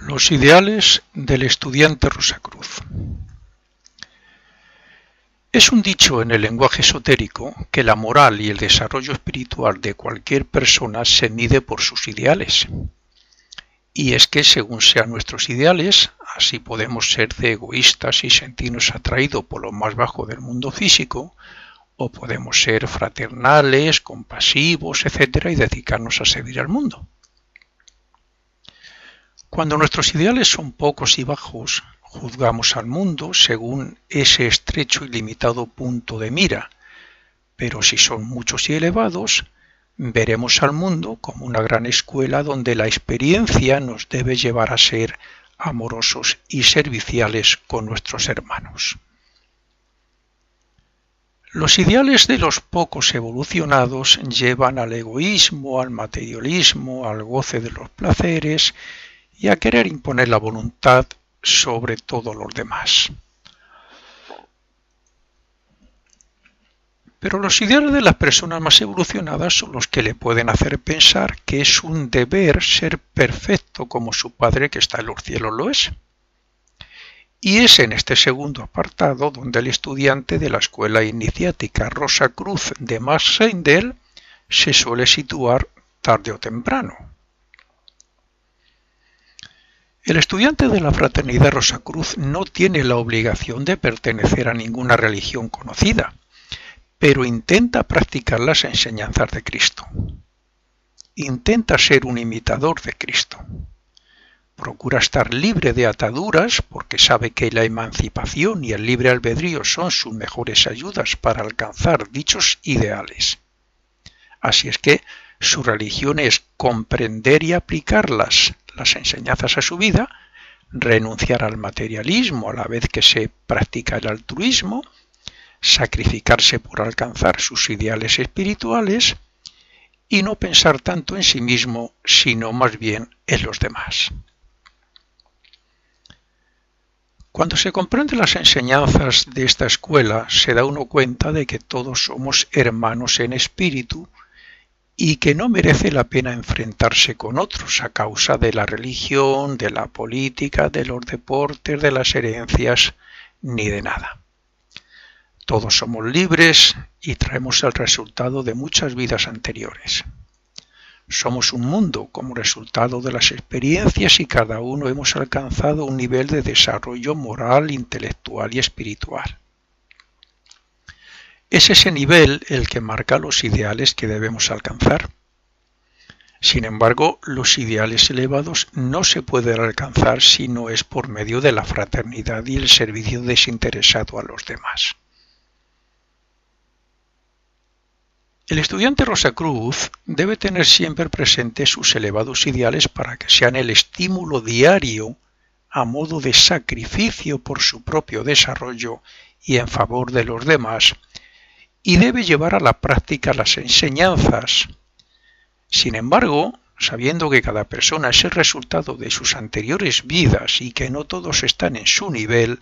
Los ideales del estudiante Rosacruz. Es un dicho en el lenguaje esotérico que la moral y el desarrollo espiritual de cualquier persona se mide por sus ideales. Y es que según sean nuestros ideales, así podemos ser de egoístas y sentirnos atraídos por lo más bajo del mundo físico, o podemos ser fraternales, compasivos, etc. y dedicarnos a servir al mundo. Cuando nuestros ideales son pocos y bajos, juzgamos al mundo según ese estrecho y limitado punto de mira, pero si son muchos y elevados, veremos al mundo como una gran escuela donde la experiencia nos debe llevar a ser amorosos y serviciales con nuestros hermanos. Los ideales de los pocos evolucionados llevan al egoísmo, al materialismo, al goce de los placeres y a querer imponer la voluntad sobre todos los demás. Pero los ideales de las personas más evolucionadas son los que le pueden hacer pensar que es un deber ser perfecto como su Padre que está en los cielos lo es. Y es en este segundo apartado donde el estudiante de la escuela iniciática Rosacruz de Max Seidel se suele situar tarde o temprano. El estudiante de la Fraternidad Rosacruz no tiene la obligación de pertenecer a ninguna religión conocida, pero intenta practicar las enseñanzas de Cristo. Intenta ser un imitador de Cristo. Procura estar libre de ataduras porque sabe que la emancipación y el libre albedrío son sus mejores ayudas para alcanzar dichos ideales. Así es que su religión es comprender y aplicar las enseñanzas a su vida, renunciar al materialismo a la vez que se practica el altruismo, sacrificarse por alcanzar sus ideales espirituales y no pensar tanto en sí mismo, sino más bien en los demás. Cuando se comprende las enseñanzas de esta escuela, se da uno cuenta de que todos somos hermanos en espíritu y que no merece la pena enfrentarse con otros a causa de la religión, de la política, de los deportes, de las herencias, ni de nada. Todos somos libres y traemos el resultado de muchas vidas anteriores. Somos un mundo como resultado de las experiencias y cada uno hemos alcanzado un nivel de desarrollo moral, intelectual y espiritual. Es ese nivel el que marca los ideales que debemos alcanzar. Sin embargo, los ideales elevados no se pueden alcanzar si no es por medio de la fraternidad y el servicio desinteresado a los demás. El estudiante Rosacruz debe tener siempre presente sus elevados ideales para que sean el estímulo diario a modo de sacrificio por su propio desarrollo y en favor de los demás, y debe llevar a la práctica las enseñanzas. Sin embargo, sabiendo que cada persona es el resultado de sus anteriores vidas y que no todos están en su nivel,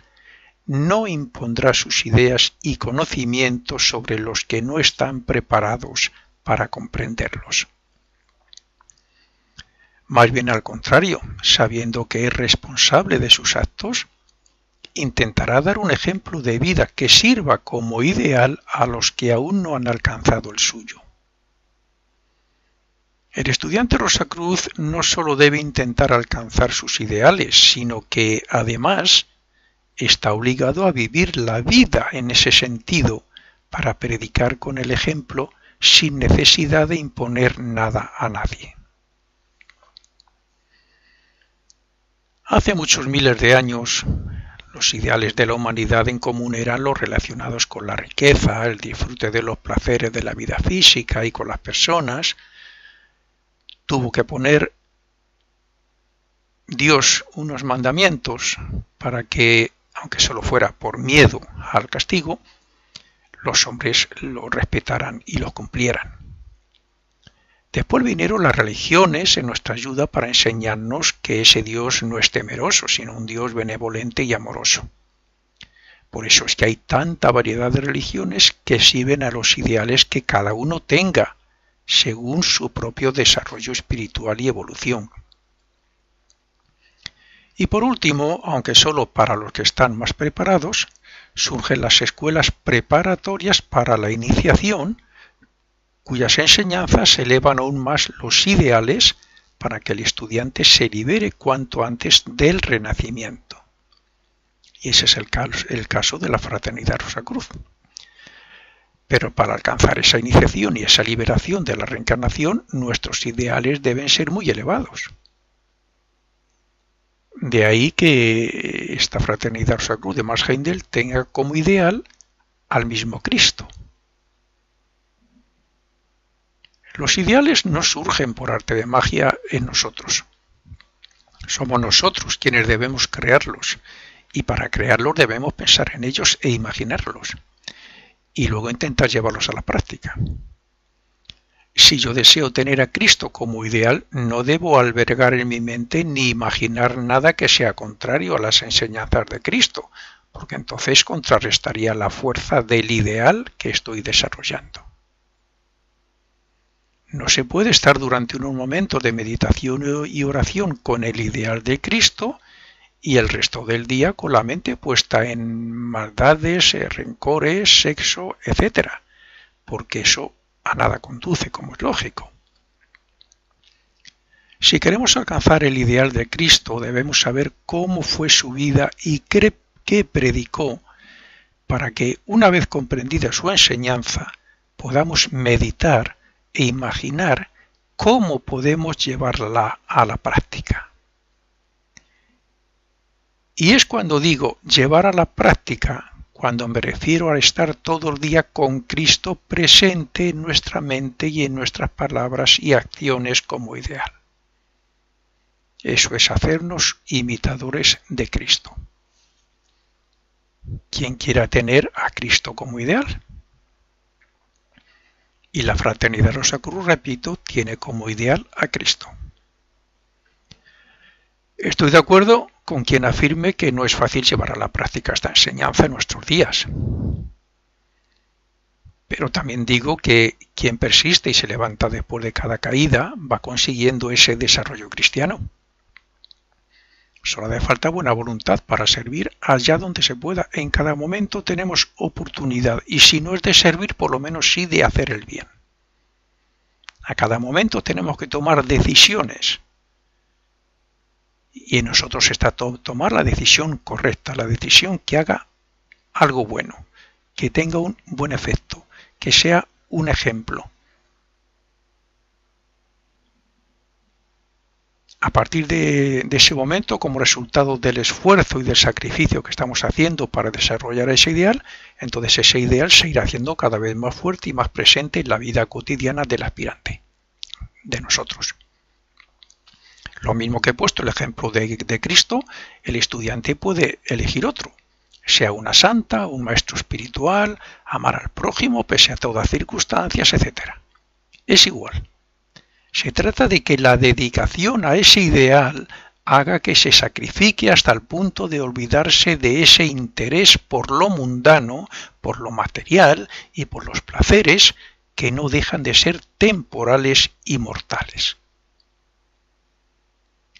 no impondrá sus ideas y conocimientos sobre los que no están preparados para comprenderlos. Más bien al contrario, sabiendo que es responsable de sus actos, intentará dar un ejemplo de vida que sirva como ideal a los que aún no han alcanzado el suyo. El estudiante Rosacruz no solo debe intentar alcanzar sus ideales, sino que, además, está obligado a vivir la vida en ese sentido para predicar con el ejemplo sin necesidad de imponer nada a nadie. Hace muchos miles de años, los ideales de la humanidad en común eran los relacionados con la riqueza, el disfrute de los placeres de la vida física y con las personas. Tuvo que poner Dios unos mandamientos para que, aunque solo fuera por miedo al castigo, los hombres lo respetaran y lo cumplieran. Después vinieron las religiones en nuestra ayuda para enseñarnos que ese Dios no es temeroso, sino un Dios benevolente y amoroso. Por eso es que hay tanta variedad de religiones que sirven a los ideales que cada uno tenga, según su propio desarrollo espiritual y evolución. Y por último, aunque solo para los que están más preparados, surgen las escuelas preparatorias para la iniciación, cuyas enseñanzas elevan aún más los ideales para que el estudiante se libere cuanto antes del renacimiento. Y ese es el caso de la Fraternidad Rosacruz. Pero para alcanzar esa iniciación y esa liberación de la reencarnación, nuestros ideales deben ser muy elevados. De ahí que esta Fraternidad Rosacruz de Max Heindel tenga como ideal al mismo Cristo. Los ideales no surgen por arte de magia en nosotros. Somos nosotros quienes debemos crearlos, y para crearlos debemos pensar en ellos e imaginarlos, y luego intentar llevarlos a la práctica. Si yo deseo tener a Cristo como ideal, no debo albergar en mi mente ni imaginar nada que sea contrario a las enseñanzas de Cristo, porque entonces contrarrestaría la fuerza del ideal que estoy desarrollando. No se puede estar durante unos momentos de meditación y oración con el ideal de Cristo y el resto del día con la mente puesta en maldades, rencores, sexo, etc., porque eso a nada conduce, como es lógico. Si queremos alcanzar el ideal de Cristo, debemos saber cómo fue su vida y qué predicó, para que, una vez comprendida su enseñanza, podamos meditar e imaginar cómo podemos llevarla a la práctica. Y es cuando digo llevar a la práctica, cuando me refiero a estar todo el día con Cristo presente en nuestra mente y en nuestras palabras y acciones como ideal. Eso es hacernos imitadores de Cristo. ¿Quién quiera tener a Cristo como ideal? Y la Fraternidad Rosacruz, repito, tiene como ideal a Cristo. Estoy de acuerdo con quien afirme que no es fácil llevar a la práctica esta enseñanza en nuestros días. Pero también digo que quien persiste y se levanta después de cada caída va consiguiendo ese desarrollo cristiano. Solo hace falta buena voluntad para servir allá donde se pueda. En cada momento tenemos oportunidad y si no es de servir, por lo menos sí de hacer el bien. A cada momento tenemos que tomar decisiones. Y en nosotros está tomar la decisión correcta, la decisión que haga algo bueno, que tenga un buen efecto, que sea un ejemplo. A partir de ese momento, como resultado del esfuerzo y del sacrificio que estamos haciendo para desarrollar ese ideal, entonces ese ideal se irá haciendo cada vez más fuerte y más presente en la vida cotidiana del aspirante, de nosotros. Lo mismo que he puesto el ejemplo de Cristo, el estudiante puede elegir otro, sea una santa, un maestro espiritual, amar al prójimo pese a todas circunstancias, etc. Es igual. Se trata de que la dedicación a ese ideal haga que se sacrifique hasta el punto de olvidarse de ese interés por lo mundano, por lo material y por los placeres que no dejan de ser temporales y mortales.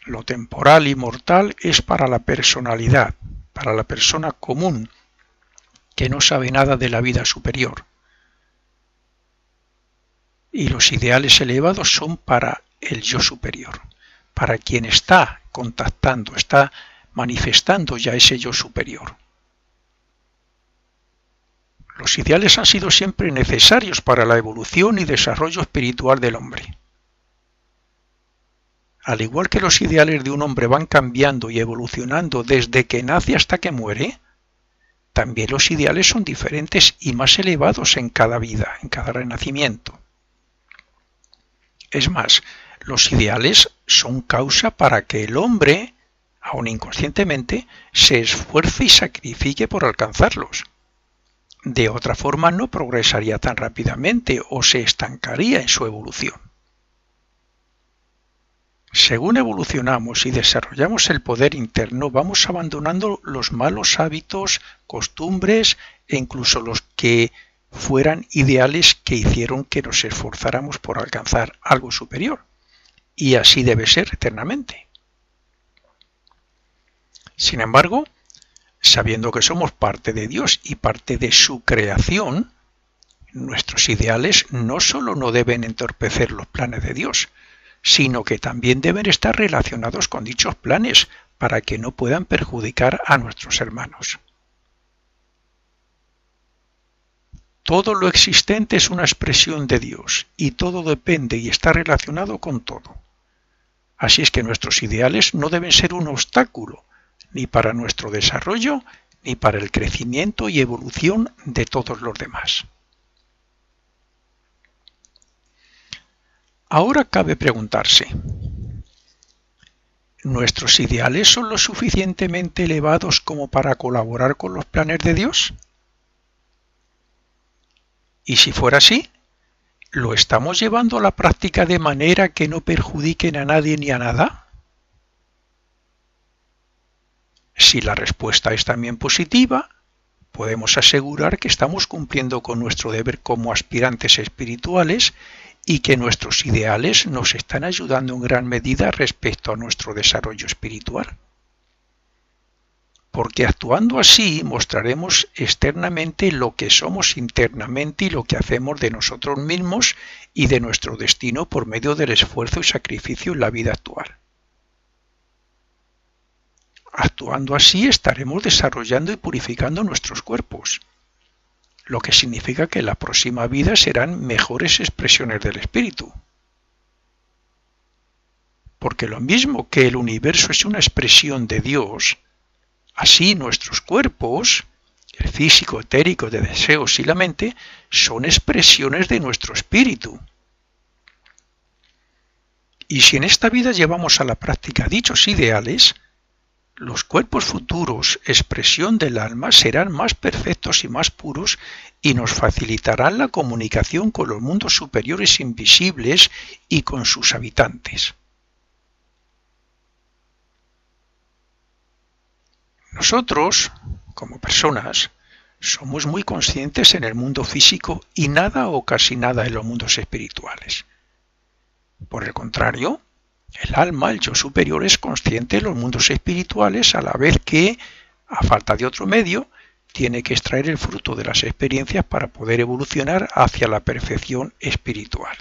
Lo temporal y mortal es para la personalidad, para la persona común, que no sabe nada de la vida superior. Y los ideales elevados son para el yo superior, para quien está contactando, está manifestando ya ese yo superior. Los ideales han sido siempre necesarios para la evolución y desarrollo espiritual del hombre. Al igual que los ideales de un hombre van cambiando y evolucionando desde que nace hasta que muere, también los ideales son diferentes y más elevados en cada vida, en cada renacimiento. Es más, los ideales son causa para que el hombre, aun inconscientemente, se esfuerce y sacrifique por alcanzarlos. De otra forma no progresaría tan rápidamente o se estancaría en su evolución. Según evolucionamos y desarrollamos el poder interno, vamos abandonando los malos hábitos, costumbres e incluso los que fueran ideales que hicieron que nos esforzáramos por alcanzar algo superior. Y así debe ser eternamente. Sin embargo, sabiendo que somos parte de Dios y parte de su creación, nuestros ideales no solo no deben entorpecer los planes de Dios, sino que también deben estar relacionados con dichos planes para que no puedan perjudicar a nuestros hermanos. Todo lo existente es una expresión de Dios y todo depende y está relacionado con todo. Así es que nuestros ideales no deben ser un obstáculo ni para nuestro desarrollo ni para el crecimiento y evolución de todos los demás. Ahora cabe preguntarse, ¿nuestros ideales son lo suficientemente elevados como para colaborar con los planes de Dios? Y si fuera así, ¿lo estamos llevando a la práctica de manera que no perjudiquen a nadie ni a nada? Si la respuesta es también positiva, podemos asegurar que estamos cumpliendo con nuestro deber como aspirantes espirituales y que nuestros ideales nos están ayudando en gran medida respecto a nuestro desarrollo espiritual. Porque actuando así mostraremos externamente lo que somos internamente y lo que hacemos de nosotros mismos y de nuestro destino por medio del esfuerzo y sacrificio en la vida actual. Actuando así estaremos desarrollando y purificando nuestros cuerpos, lo que significa que en la próxima vida serán mejores expresiones del espíritu. Porque lo mismo que el universo es una expresión de Dios, así nuestros cuerpos, el físico, etérico, de deseos y la mente, son expresiones de nuestro espíritu. Y si en esta vida llevamos a la práctica dichos ideales, los cuerpos futuros, expresión del alma, serán más perfectos y más puros y nos facilitarán la comunicación con los mundos superiores invisibles y con sus habitantes. Nosotros, como personas, somos muy conscientes en el mundo físico y nada o casi nada en los mundos espirituales. Por el contrario, el alma, el yo superior, es consciente de los mundos espirituales a la vez que, a falta de otro medio, tiene que extraer el fruto de las experiencias para poder evolucionar hacia la perfección espiritual.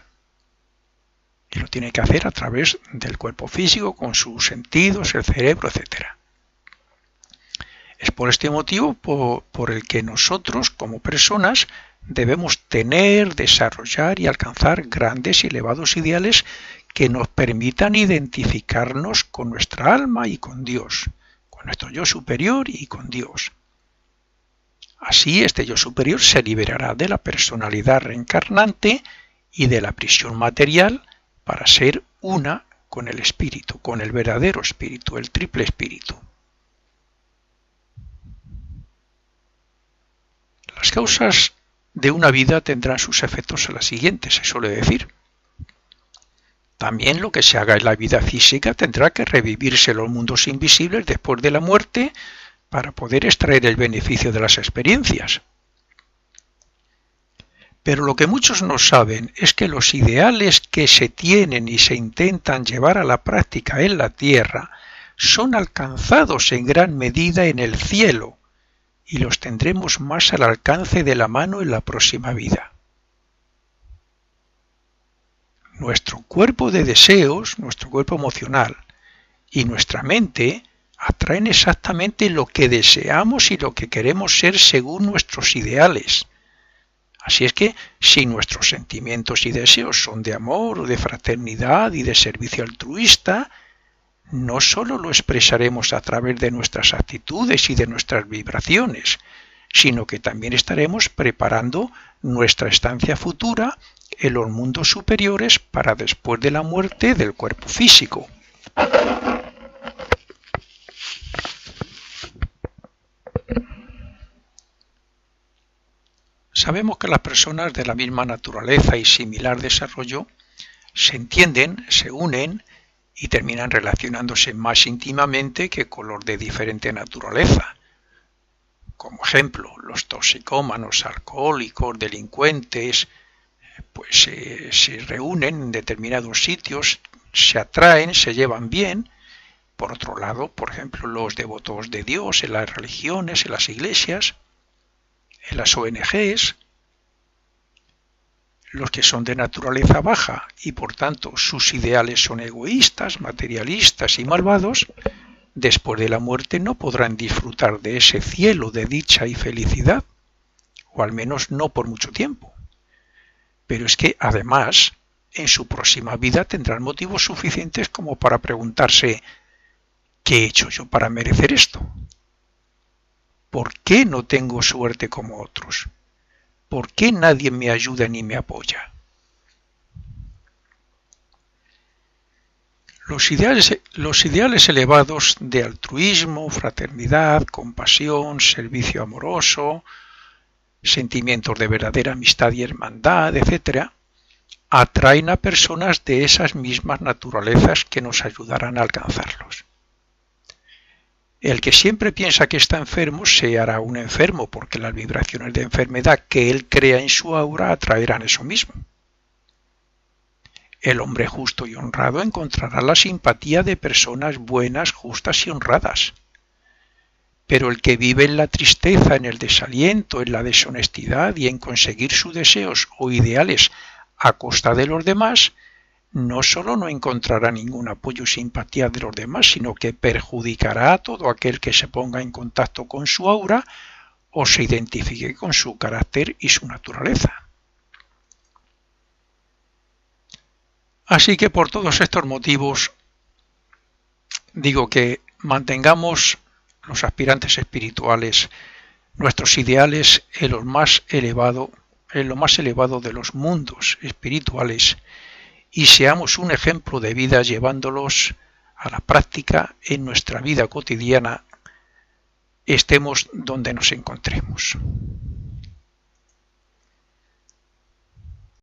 Y lo tiene que hacer a través del cuerpo físico, con sus sentidos, el cerebro, etc. Es por este motivo por el que nosotros, como personas, debemos tener, desarrollar y alcanzar grandes y elevados ideales que nos permitan identificarnos con nuestra alma y con Dios, con nuestro yo superior y con Dios. Así este yo superior se liberará de la personalidad reencarnante y de la prisión material para ser una con el espíritu, con el verdadero espíritu, el triple espíritu. Las causas de una vida tendrán sus efectos a las siguientes, se suele decir. También lo que se haga en la vida física tendrá que revivirse en los mundos invisibles después de la muerte para poder extraer el beneficio de las experiencias. Pero lo que muchos no saben es que los ideales que se tienen y se intentan llevar a la práctica en la tierra son alcanzados en gran medida en el cielo y los tendremos más al alcance de la mano en la próxima vida. Nuestro cuerpo de deseos, nuestro cuerpo emocional y nuestra mente atraen exactamente lo que deseamos y lo que queremos ser según nuestros ideales. Así es que si nuestros sentimientos y deseos son de amor, de fraternidad y de servicio altruista, no solo lo expresaremos a través de nuestras actitudes y de nuestras vibraciones, sino que también estaremos preparando nuestra estancia futura en los mundos superiores para después de la muerte del cuerpo físico. Sabemos que las personas de la misma naturaleza y similar desarrollo se entienden, se unen y terminan relacionándose más íntimamente que con los de diferente naturaleza. Como ejemplo, los toxicómanos, alcohólicos, delincuentes, pues se reúnen en determinados sitios, se atraen, se llevan bien, por otro lado, por ejemplo, los devotos de Dios en las religiones, en las iglesias, en las ONGs, los que son de naturaleza baja y por tanto sus ideales son egoístas, materialistas y malvados, después de la muerte no podrán disfrutar de ese cielo de dicha y felicidad, o al menos no por mucho tiempo. Pero es que además, en su próxima vida tendrán motivos suficientes como para preguntarse: ¿qué he hecho yo para merecer esto? ¿Por qué no tengo suerte como otros? ¿Por qué nadie me ayuda ni me apoya? Los ideales elevados de altruismo, fraternidad, compasión, servicio amoroso, sentimientos de verdadera amistad y hermandad, etc., atraen a personas de esas mismas naturalezas que nos ayudarán a alcanzarlos. El que siempre piensa que está enfermo se hará un enfermo, porque las vibraciones de enfermedad que él crea en su aura atraerán eso mismo. El hombre justo y honrado encontrará la simpatía de personas buenas, justas y honradas. Pero el que vive en la tristeza, en el desaliento, en la deshonestidad y en conseguir sus deseos o ideales a costa de los demás, no solo no encontrará ningún apoyo y simpatía de los demás, sino que perjudicará a todo aquel que se ponga en contacto con su aura o se identifique con su carácter y su naturaleza. Así que por todos estos motivos digo que mantengamos los aspirantes espirituales nuestros ideales en lo más elevado de los mundos espirituales, y seamos un ejemplo de vida llevándolos a la práctica en nuestra vida cotidiana, estemos donde nos encontremos.